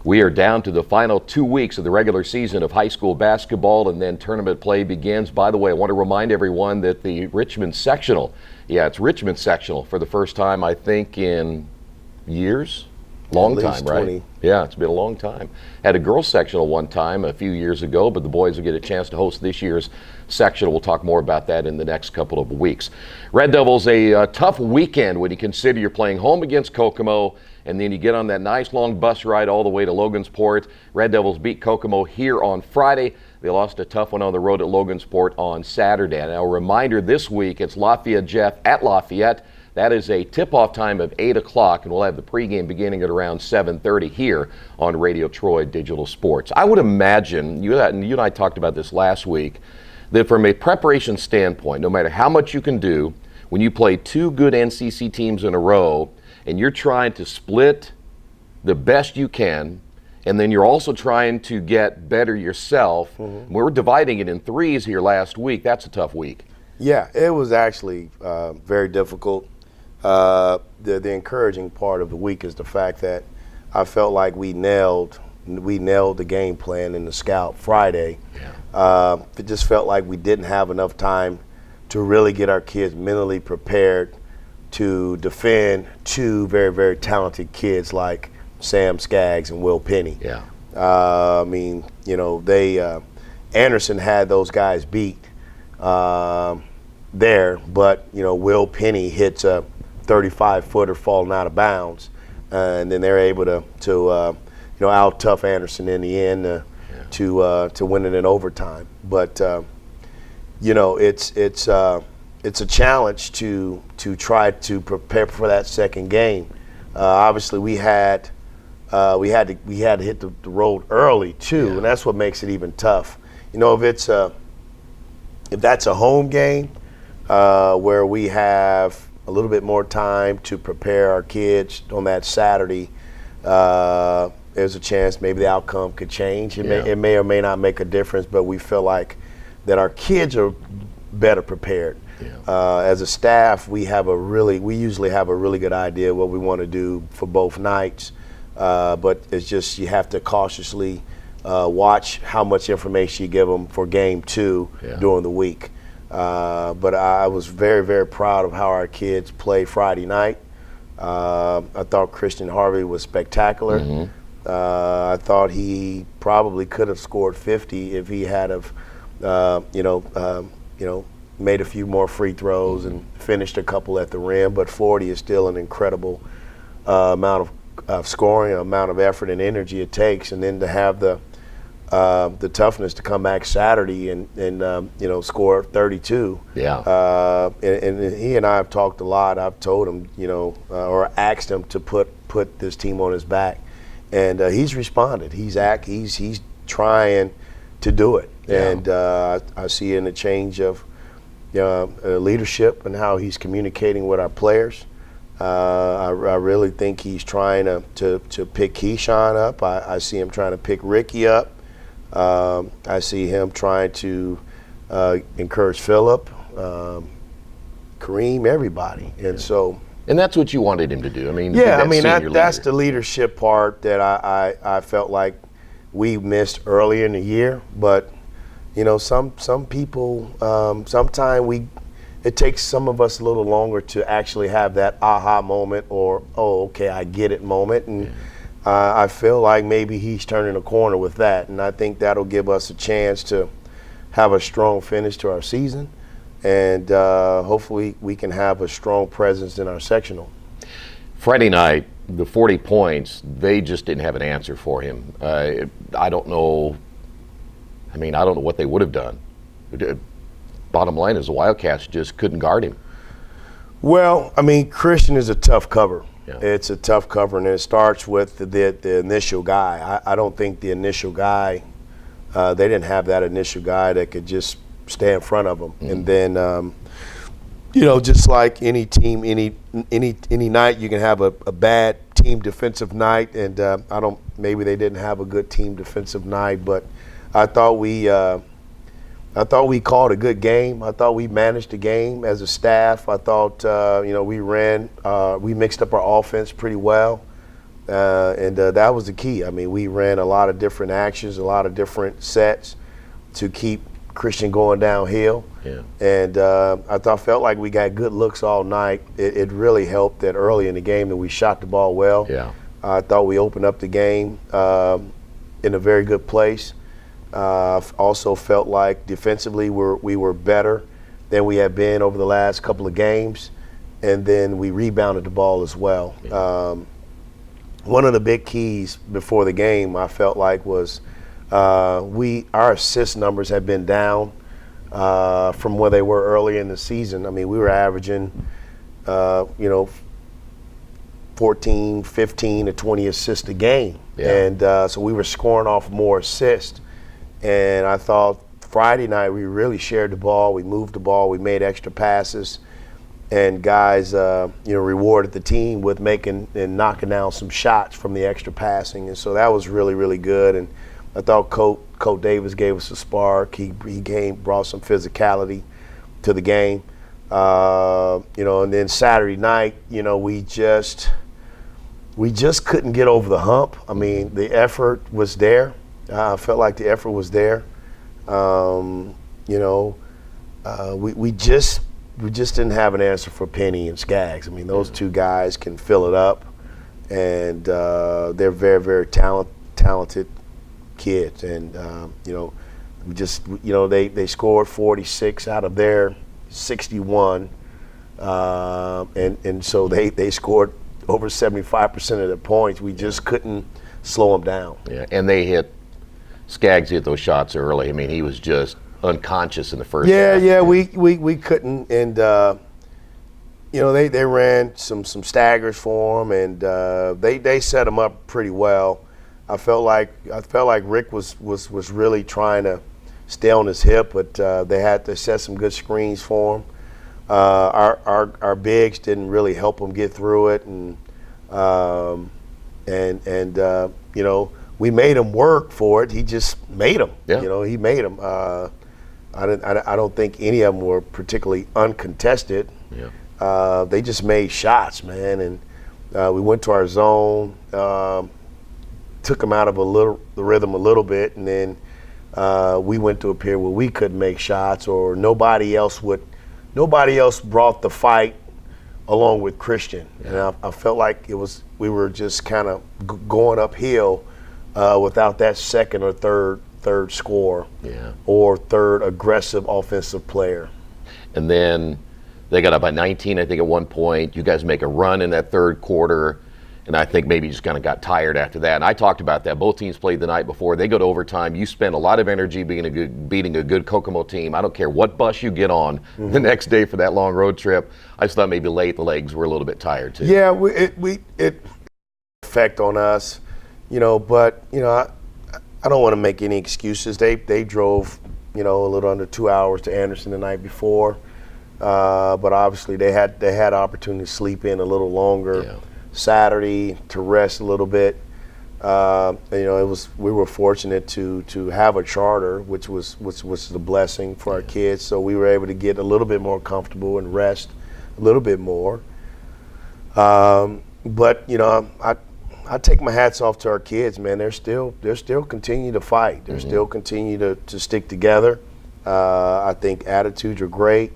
We are down to the final 2 weeks of the regular season of high school basketball, and then tournament play begins. By the way, I want to remind everyone that the Richmond sectional, it's Richmond sectional for the first time, I think, in years. Long time, right? 20. Yeah, it's been a long time. Had a girls sectional one time a few years ago, but the boys will get a chance to host this year's sectional. We'll talk more about that in the next couple of weeks. Red Devils, a tough weekend when you consider you're playing home against KOKOMO, and then you get on that nice long bus ride all the way to LOGANSPORT. Red Devils beat KOKOMO here on Friday. They lost a tough one on the road at LOGANSPORT on Saturday. Now, a reminder this week, it's Lafayette Jeff at Lafayette. That is a tip-off time of 8 o'clock, and we'll have the pregame beginning at around 7:30 here on Radio Troy Digital Sports. I would imagine, you and I talked about this last week, that from a preparation standpoint, no matter how much you can do, when you play two good NCC teams in a row, and you're trying to split the best you can, and then you're also trying to get better yourself. We're dividing it in threes here last week. That's a tough week. Yeah, it was actually very difficult. The encouraging part of the week is the fact that I felt like we nailed the game plan in the scout Friday. Yeah. It just felt like we didn't have enough time to really get our kids mentally prepared to defend two very, very talented kids like Sam Skaggs and Will Penny. Yeah. I mean, Anderson had those guys beat there, but, Will Penny hits a 35-footer falling out of bounds, and then they're able to out-tough Anderson in the end to win it in overtime. But it's a challenge to try to prepare for that second game. Obviously, we had to hit the road early too, and that's what makes it even tough. If that's a home game where we have a little bit more time to prepare our kids on that Saturday, there's a chance maybe the outcome could change. It may or may not make a difference, but we feel like that our kids are better prepared. Yeah. As a staff, we usually have a really good idea what we want to do for both nights, but it's just you have to cautiously watch how much information you give them for game two during the week. But I was very, very proud of how our kids played Friday night. I thought Christian Harvey was spectacular. I thought he probably could have scored 50 if he had made a few more free throws and finished a couple at the rim. But 40 is still an incredible amount of scoring, amount of effort and energy it takes, and then to have the toughness to come back Saturday and score 32. Yeah. And he and I have talked a lot. I've told him, or asked him to put this team on his back, and he's responded. He's trying to do it, and I see in a change of leadership and how he's communicating with our players. I really think he's trying to pick Keyshawn up. I see him trying to pick Ricky up. I see him trying to encourage Phillip, Kareem, everybody, And that's what you wanted him to do. That's the leadership part that I felt like we missed earlier in the year. But some people, sometimes it takes some of us a little longer to actually have that aha moment or okay, I get it moment, and I feel like maybe he's turning a corner with that, and I think that'll give us a chance to have a strong finish to our season, and hopefully we can have a strong presence in our sectional. Friday night, the 40 points, they just didn't have an answer for him. I don't know what they would have done. Bottom line is the Wildcats just couldn't guard him. Well, Christian is a tough cover. Yeah. It's a tough cover, and it starts with the initial guy. I don't think the initial guy, they didn't have that initial guy that could just stay in front of them. And then, just like any team, any night, you can have a bad team defensive night, and maybe they didn't have a good team defensive night, but I thought we called a good game. I thought we managed the game as a staff. I thought, we mixed up our offense pretty well. and that was the key. I mean, we ran a lot of different actions, a lot of different sets to keep Christian going downhill. Yeah. And felt like we got good looks all night. It really helped that early in the game that we shot the ball well. Yeah. I thought we opened up the game in a very good place. Also felt like defensively we were better than we had been over the last couple of games. And then we rebounded the ball as well. Yeah. One of the big keys before the game I felt like was our assist numbers had been down from where they were early in the season. I mean, we were averaging 14, 15 to 20 assists a game. Yeah. And so we were scoring off more assists. And I thought Friday night we really shared the ball. We moved the ball. We made extra passes. And guys, rewarded the team with making and knocking down some shots from the extra passing. And so that was really, really good. And I thought Coach Davis gave us a spark. He brought some physicality to the game. And then Saturday night, we just couldn't get over the hump. I mean, the effort was there. I felt like the effort was there. We just didn't have an answer for Penny and Skaggs. I mean, those two guys can fill it up, and they're very, very talented kids. And they scored 46 out of their 61, and so they scored over 75% of their points. We just couldn't slow them down. Yeah, and Skaggs hit those shots early. I mean, he was just unconscious in the first half. Yeah, we couldn't, and they ran some staggers for him, and they set him up pretty well. I felt like Rick was really trying to stay on his hip, but they had to set some good screens for him. Our bigs didn't really help him get through it, and we made him work for it. He just made them. Yeah. He made them. I don't think any of them were particularly uncontested. Yeah. They just made shots, man, and we went to our zone, took them out of the rhythm a little bit, and then we went to a period where we couldn't make shots, or nobody else brought the fight along with Christian. Yeah. And I felt like we were just kind of going uphill without that second or third score. Yeah. Or third aggressive offensive player. And then they got up by 19, I think, at one point. You guys make a run in that third quarter, and I think maybe you just kind of got tired after that. And I talked about that. Both teams played the night before. They go to overtime. You spend a lot of energy beating a good KOKOMO team. I don't care what bus you get on the next day for that long road trip. I just thought maybe late the legs were a little bit tired too. Yeah, it effect on us, but I don't want to make any excuses. They drove, a little under 2 hours to Anderson the night before, but obviously they had opportunity to sleep in a little longer. Yeah. Saturday to rest a little bit. We were fortunate to have a charter, which was a blessing for our kids. So we were able to get a little bit more comfortable and rest a little bit more. But I take my hats off to our kids, man. They're still continuing to fight. They're still continue to stick together. I think attitudes are great.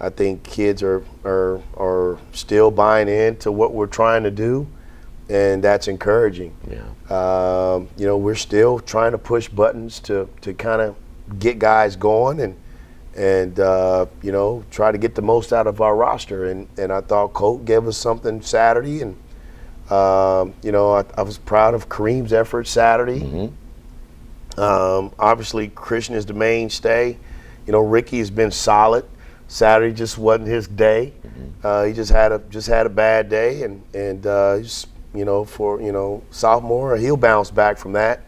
I think kids are still buying into what we're trying to do, and that's encouraging. Yeah. We're still trying to push buttons to kind of get guys going and try to get the most out of our roster. And I thought Colt gave us something Saturday, and I was proud of Kareem's effort Saturday. Mm-hmm. Obviously, Christian is the mainstay. Ricky has been solid. Saturday just wasn't his day. Mm-hmm. He just had a bad day, and for sophomore, he'll bounce back from that.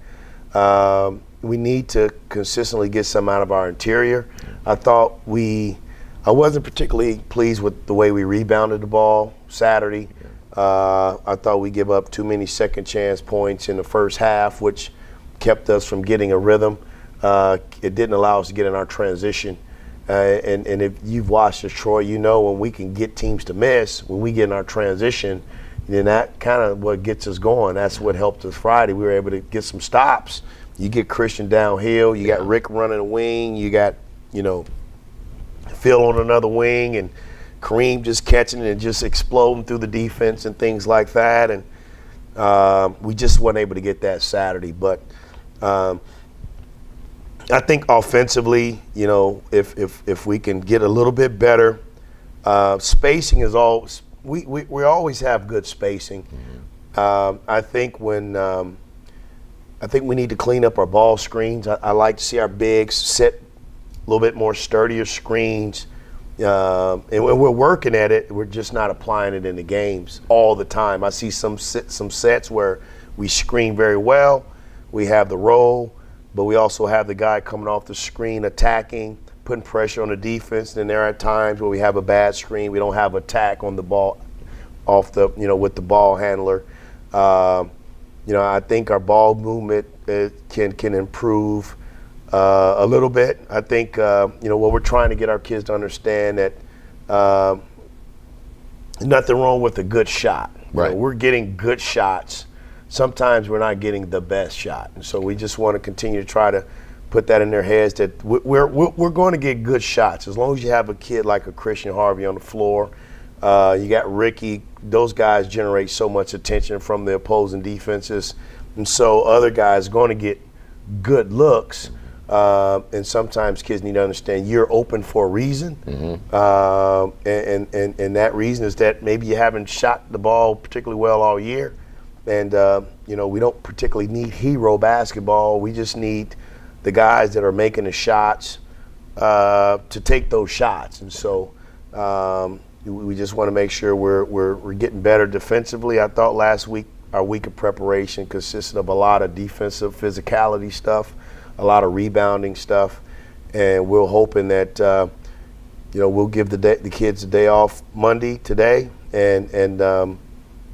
We need to consistently get some out of our interior. I wasn't particularly pleased with the way we rebounded the ball Saturday. I thought we give up too many second chance points in the first half, which kept us from getting a rhythm. It didn't allow us to get in our transition. And if you've watched us, Troy, when we can get teams to miss, when we get in our transition, then that kind of what gets us going. That's what helped us Friday. We were able to get some stops. You get Christian downhill. You got Rick running a wing. You got, Phil on another wing, and Kareem just catching it and just exploding through the defense and things like that. And we just weren't able to get that Saturday. But I think offensively, if we can get a little bit better, spacing is always we always have good spacing. I think we need to clean up our ball screens. I like to see our bigs set a little bit more sturdier screens. And we're working at it. We're just not applying it in the games all the time. I see some sets where we screen very well. We have the roll, but we also have the guy coming off the screen attacking, putting pressure on the defense. And there are times where we have a bad screen. We don't have attack on the ball off the, with the ball handler. I think our ball movement can improve a little bit. I think, what we're trying to get our kids to understand that nothing wrong with a good shot. Right. We're getting good shots. Sometimes we're not getting the best shot. And so we just want to continue to try to put that in their heads that we're going to get good shots. As long as you have a kid like a Christian Harvey on the floor, you got Ricky, those guys generate so much attention from the opposing defenses. And so other guys are going to get good looks. And sometimes kids need to understand you're open for a reason. And that reason is that maybe you haven't shot the ball particularly well all year. And, we don't particularly need hero basketball. We just need the guys that are making the shots to take those shots. And so we just want to make sure we're getting better defensively. I thought last week our week of preparation consisted of a lot of defensive physicality stuff, a lot of rebounding stuff, and we're hoping that we'll give the kids a day off Monday today, and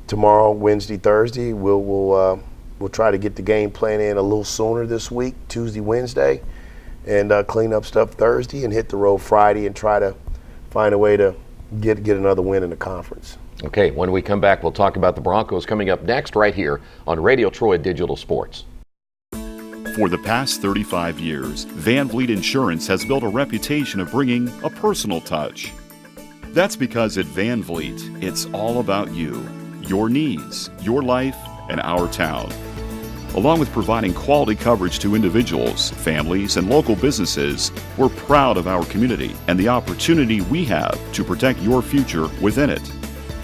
tomorrow, Wednesday, Thursday, we'll try to get the game plan in a little sooner this week, Tuesday, Wednesday, and clean up stuff Thursday and hit the road Friday and try to find a way to get another win in the conference. Okay, when we come back, we'll talk about the Broncos coming up next right here on Radio Troy Digital Sports. For the past 35 years, Van Vliet Insurance has built a reputation of bringing a personal touch. That's because at Van Vliet, it's all about you, your needs, your life, and our town. Along with providing quality coverage to individuals, families, and local businesses, we're proud of our community and the opportunity we have to protect your future within it.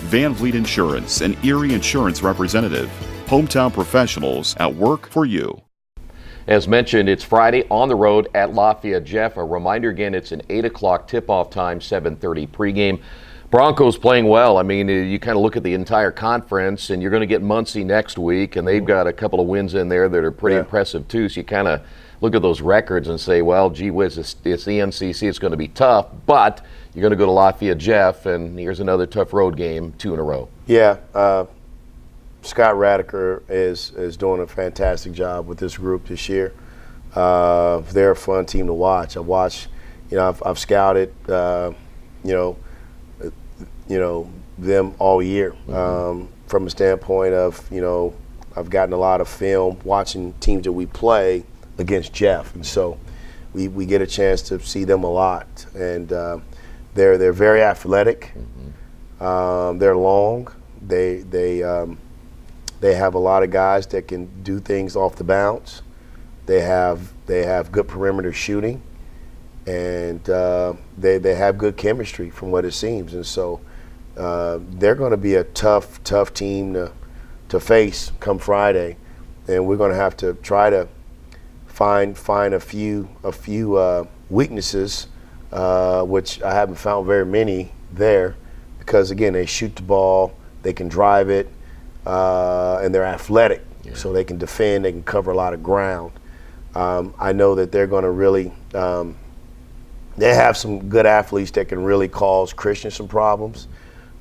Van Vliet Insurance, an Erie Insurance representative. Hometown professionals at work for you. As mentioned, it's Friday on the road at Lafayette. Jeff, a reminder again, it's an 8 o'clock tip-off time, 7:30 pregame. Broncos playing well. I mean, you kind of look at the entire conference, and you're going to get Muncie next week, and they've got a couple of wins in there that are pretty impressive too. So you kind of look at those records and say, well, gee whiz, it's the NCC, it's going to be tough, but you're going to go to Lafayette, Jeff, and here's another tough road game, 2 in a row. Yeah, Scott Radiker is doing a fantastic job with this group this year. They're a fun team to watch. I've watched, I've scouted, them all year from a standpoint of, I've gotten a lot of film watching teams that we play against Jeff, and so we get a chance to see them a lot, and they're very athletic. They're long. They have a lot of guys that can do things off the bounce. They have good perimeter shooting, and they have good chemistry from what it seems. And so they're going to be a tough team to face come Friday, and we're going to have to try to find a few weaknesses, which I haven't found very many there, because again, they shoot the ball, they can drive it. And they're athletic, so they can defend, they can cover a lot of ground. I know that they're going to really, they have some good athletes that can really cause Christian some problems.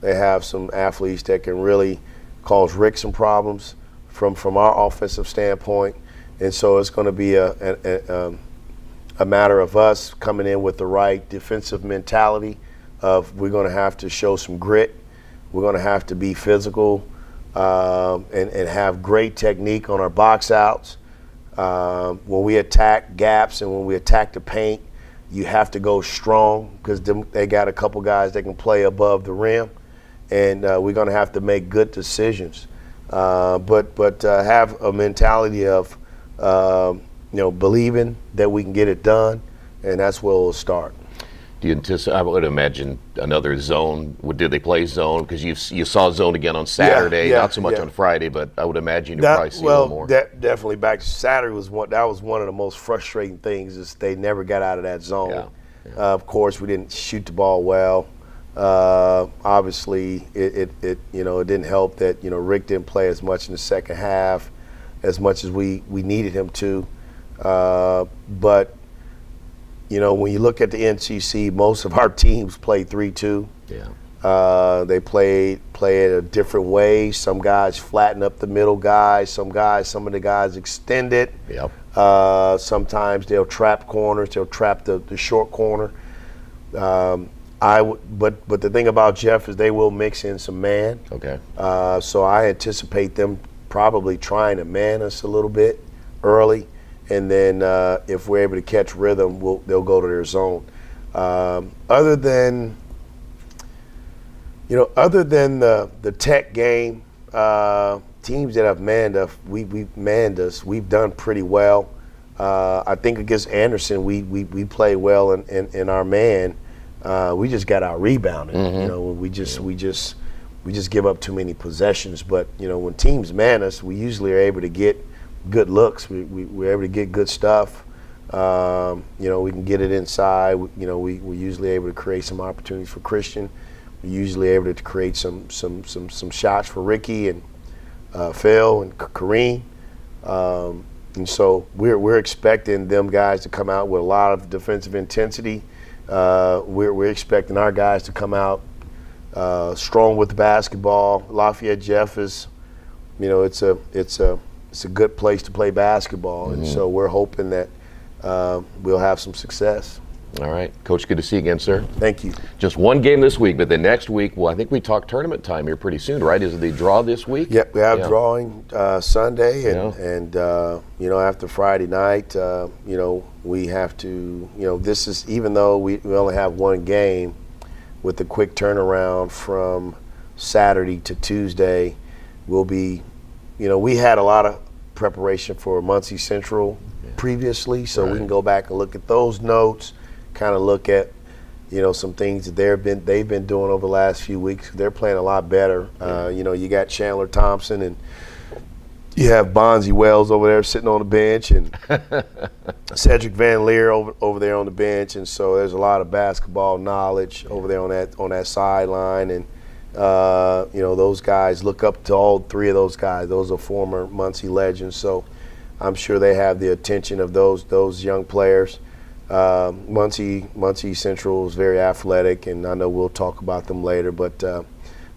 They have some athletes that can really cause Rick some problems from our offensive standpoint. And so it's going to be a matter of us coming in with the right defensive mentality of we're going to have to show some grit. We're going to have to be physical. and have great technique on our box outs. When we attack gaps and when we attack the paint, you have to go strong because they got a couple guys that can play above the rim, and we're going to have to make good decisions. But have a mentality of believing that we can get it done, and that's where we'll start. Do you anticipate? I would imagine another zone. Did they play zone? Because you saw zone again on Saturday, not so much on Friday, but I would imagine you'll probably see a little more. Definitely back to Saturday that was one of the most frustrating things is they never got out of that zone. Of course, we didn't shoot the ball well. Obviously, it didn't help that Rick didn't play as much in the second half, as much as we needed him to. But when you look at the NCC, most of our teams play 3-2. Yeah. They play it a different way. Some guys flatten up the middle guys. Some of the guys extend it. Yep. Sometimes they'll trap corners. They'll trap the short corner. But the thing about Jeff is they will mix in some man. Okay. So I anticipate them probably trying to man us a little bit early. And then if we're able to catch rhythm, they'll go to their zone. Other than the tech game, teams that have manned us, we've done pretty well. I think against Anderson, we play well in our man. We just got out rebounded. Mm-hmm. We just give up too many possessions. But when teams man us, we usually are able to get good looks. We're able to get good stuff. We can get it inside. We're usually able to create some opportunities for Christian. We're usually able to create some shots for Ricky and Phil and Kareem. And so we're expecting them guys to come out with a lot of defensive intensity. We're expecting our guys to come out strong with the basketball. Lafayette Jeff is, it's a good place to play basketball, and so we're hoping that we'll have some success. All right. Coach, good to see you again, sir. Thank you. Just one game this week, but the next week, well, I think we talk tournament time here pretty soon, right? Is it the draw this week? Yep, we have drawing Sunday, and after Friday night, we have to, this is, even though we only have one game, with the quick turnaround from Saturday to Tuesday, we'll be, we had a lot of preparation for Muncie Central previously, so we can go back and look at those notes, kind of look at, some things that they've been doing over the last few weeks. They're playing a lot better. You got Chandler Thompson and you have Bonzi Wells over there sitting on the bench, and Cedric Van Leer over there on the bench, and so there's a lot of basketball knowledge over there on that sideline, and those guys look up to all three of those guys. Those are former Muncie legends, so I'm sure they have the attention of those young players. Muncie Central is very athletic, and I know we'll talk about them later, but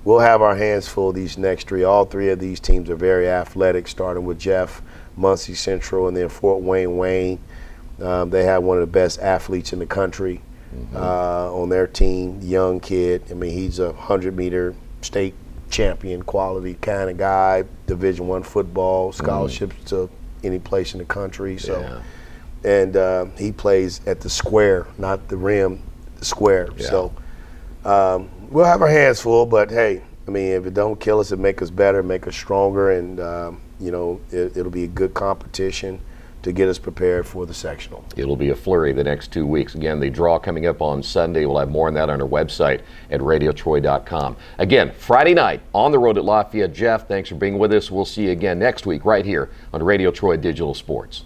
we'll have our hands full these next three. All three of these teams are very athletic, starting with Jeff, Muncie Central, and then Fort Wayne. They have one of the best athletes in the country on their team, young kid. I mean, he's a 100-meter state champion quality kind of guy, Division I football, scholarships to any place in the country. So, and he plays at the square, not the rim, the square. Yeah. So we'll have our hands full, but hey, I mean, if it don't kill us, it make us better, make us stronger, and it'll be a good competition to get us prepared for the sectional. It'll be a flurry the next 2 weeks. Again, the draw coming up on Sunday. We'll have more on that on our website at radiotroy.com. Again, Friday night on the road at Lafayette. Jeff, thanks for being with us. We'll see you again next week right here on Radio Troy Digital Sports.